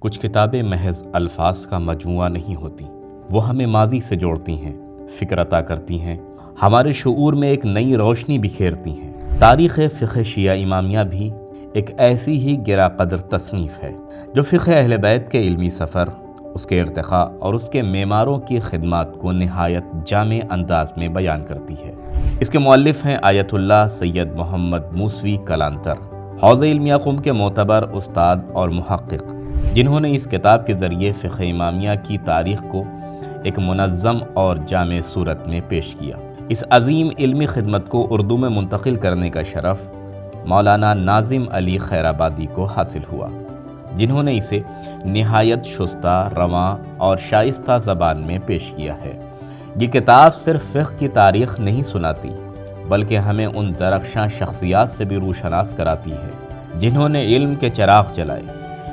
کچھ کتابیں محض الفاظ کا مجموعہ نہیں ہوتی، وہ ہمیں ماضی سے جوڑتی ہیں، فکر عطا کرتی ہیں، ہمارے شعور میں ایک نئی روشنی بکھیرتی ہیں۔ تاریخ فقہ شیعہ امامیہ بھی ایک ایسی ہی گرا قدر تصنیف ہے جو فقہ اہل بیت کے علمی سفر، اس کے ارتقاء اور اس کے معماروں کی خدمات کو نہایت جامع انداز میں بیان کرتی ہے۔ اس کے مؤلف ہیں آیت اللہ سید محمد موسوی کلانتر، حوزہ علمیہ قم کے معتبر استاد اور محقق، جنہوں نے اس کتاب کے ذریعے فقہ امامیہ کی تاریخ کو ایک منظم اور جامع صورت میں پیش کیا۔ اس عظیم علمی خدمت کو اردو میں منتقل کرنے کا شرف مولانا ناظم علی خیرآبادی کو حاصل ہوا، جنہوں نے اسے نہایت شستہ، رواں اور شائستہ زبان میں پیش کیا ہے۔ یہ کتاب صرف فقہ کی تاریخ نہیں سناتی، بلکہ ہمیں ان درخشاں شخصیات سے بھی روشناس کراتی ہے جنہوں نے علم کے چراغ جلائے۔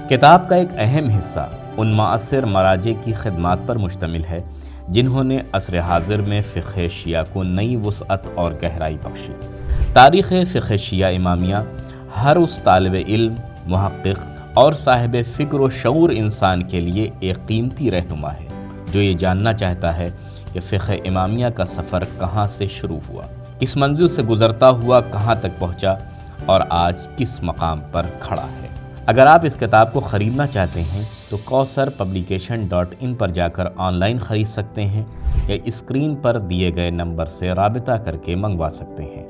کتاب کا ایک اہم حصہ ان معاصر مراجع کی خدمات پر مشتمل ہے جنہوں نے عصر حاضر میں فقہ شیعہ کو نئی وسعت اور گہرائی بخشی۔ تاریخ فقہ شیعہ امامیہ ہر اس طالب علم، محقق اور صاحب فکر و شعور انسان کے لیے ایک قیمتی رہنما ہے جو یہ جاننا چاہتا ہے کہ فقہ امامیہ کا سفر کہاں سے شروع ہوا، کس منزل سے گزرتا ہوا کہاں تک پہنچا اور آج کس مقام پر کھڑا ہے۔ اگر آپ اس کتاب کو خریدنا چاہتے ہیں تو kausarpublication.in پر جا کر آن لائن خرید سکتے ہیں یا اسکرین پر دیے گئے نمبر سے رابطہ کر کے منگوا سکتے ہیں۔